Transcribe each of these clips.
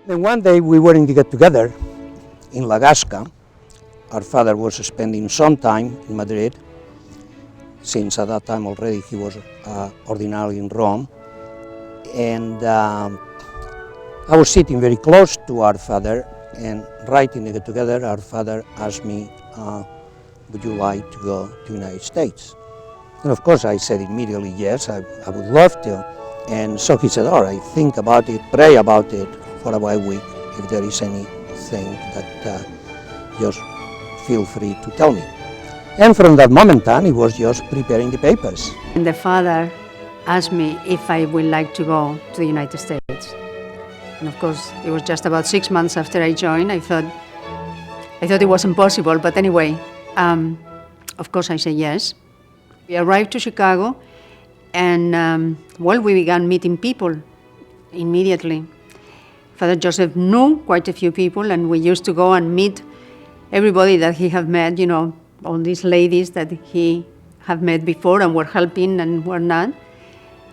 Then one day we were in the get-together in La Gasca. Our father was spending some time in Madrid, since at that time already he was ordinary in Rome. And I was sitting very close to our father, and right in the get-together, our father asked me, would you like to go to the United States? And of course I said immediately, yes, I would love to. And so he said, all right, think about it, pray about it for about a week. If there is anything that just feel free to tell me. And from that moment on, he was just preparing the papers. And the father asked me if I would like to go to the United States. And of course, it was just about 6 months after I joined. I thought it was impossible, but anyway, of course I said yes. We arrived to Chicago, and well, we began meeting people immediately. Father Joseph knew quite a few people, and we used to go and meet everybody that he had met, you know, all these ladies that he had met before and were helping and were not.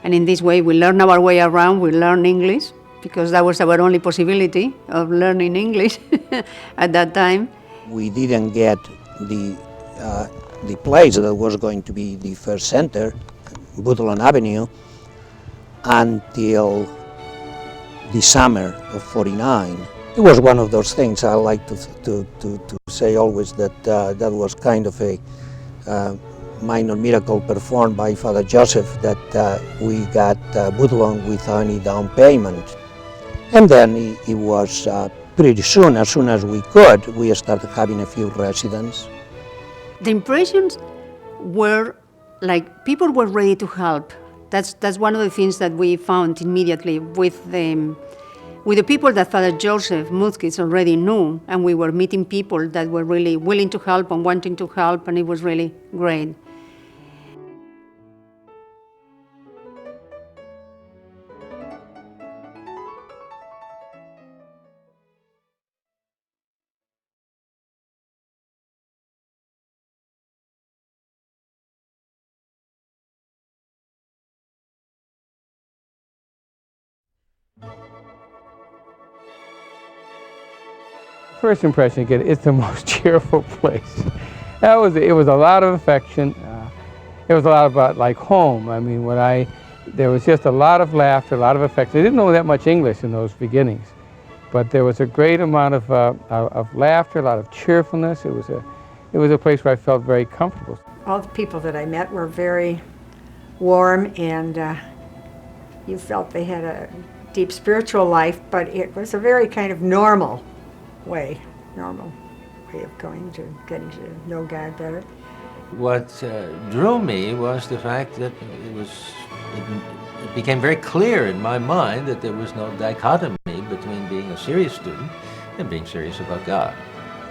And in this way, we learned our way around, we learned English, because that was our only possibility of learning English at that time. We didn't get the place that was going to be the first center, Woodlawn Avenue, until the summer of '49. It was one of those things I like to say always, that that was kind of a minor miracle performed by Father Joseph, that we got Woodlawn without any down payment. And then it was pretty soon, as we could, we started having a few residents. The impressions were like people were ready to help. That's one of the things that we found immediately with the people that Father Joseph Mutzkis already knew, and we were meeting people that were really willing to help and wanting to help, and it was really great. First impression, again, it's the most cheerful place. It was a lot of affection. It was a lot about like home. I mean, there was just a lot of laughter, a lot of affection. I didn't know that much English in those beginnings, but there was a great amount of laughter, a lot of cheerfulness. It was a place where I felt very comfortable. All the people that I met were very warm, and you felt they had a deep spiritual life, but it was a very kind of normal way of getting to know God better. What drew me was the fact that it became very clear in my mind that there was no dichotomy between being a serious student and being serious about God.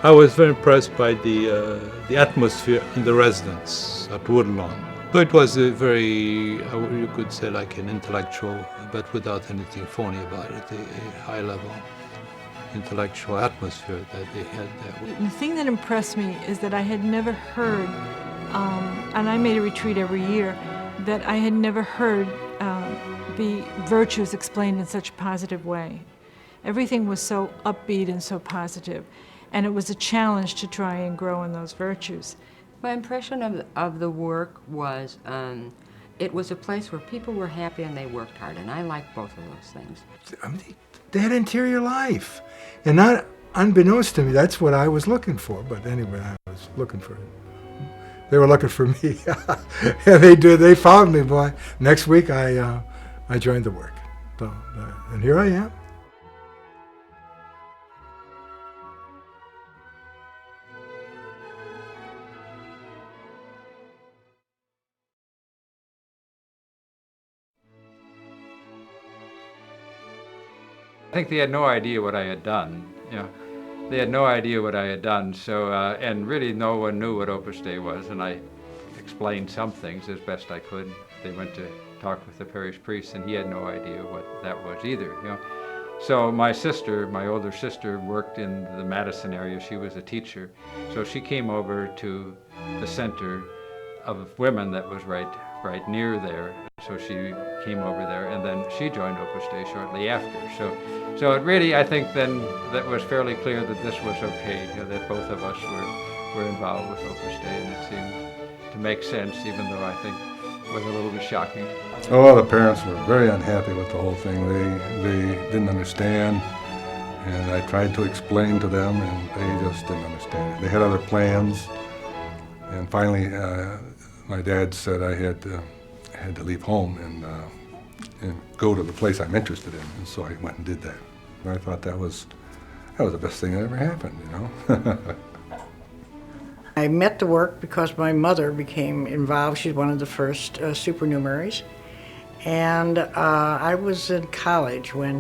I was very impressed by the atmosphere in the residence at Woodlawn. So it was a very, you could say, like an intellectual, but without anything phony about it, a high level intellectual atmosphere that they had there. The thing that impressed me is that I had never heard, and I made a retreat every year, that I had never heard the virtues explained in such a positive way. Everything was so upbeat and so positive, and it was a challenge to try and grow in those virtues. My impression of the work was it was a place where people were happy and they worked hard, and I like both of those things. I mean, they had interior life, and not unbeknownst to me, that's what I was looking for. But anyway, I was looking for it. They were looking for me. Yeah, they did. They found me, boy. Next week, I joined the work, so, and here I am. I think they had no idea what I had done. You know, they had no idea what I had done. So, and really, no one knew what Opus Dei was. And I explained some things as best I could. They went to talk with the parish priest, and he had no idea what that was either. You know, so my sister, my older sister, worked in the Madison area. She was a teacher, so she came over to the center of women that was right right near there, so she came over there, and then she joined Opus Dei shortly after. So it really, I think then, that was fairly clear that this was okay, that both of us were involved with Opus Dei, and it seemed to make sense, even though I think it was a little bit shocking. Oh, the parents were very unhappy with the whole thing. They didn't understand, and I tried to explain to them, and they just didn't understand it. They had other plans, and finally, my dad said I had to leave home and go to the place I'm interested in, and so I went and did that. And I thought that was the best thing that ever happened, you know. I met the work because my mother became involved. She's one of the first supernumeraries. And I was in college when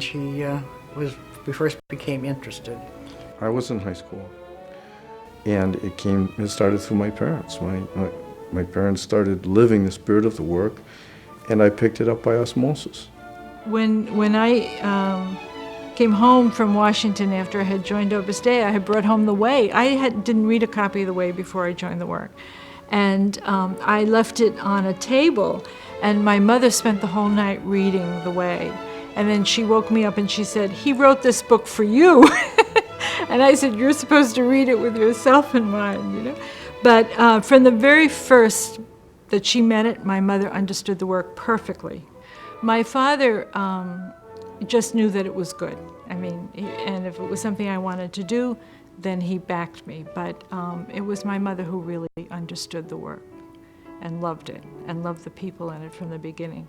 we first became interested. I was in high school, and it started through my parents. My parents started living the spirit of the work, and I picked it up by osmosis. When I came home from Washington after I had joined Opus Dei, I had brought home The Way. Didn't read a copy of The Way before I joined the work. And I left it on a table, and my mother spent the whole night reading The Way. And then she woke me up and she said, "He wrote this book for you." And I said, "You're supposed to read it with yourself in mind, you know." But from the very first that she met it, my mother understood the work perfectly. My father just knew that it was good. I mean, and if it was something I wanted to do, then he backed me. But it was my mother who really understood the work and loved it, and loved the people in it from the beginning.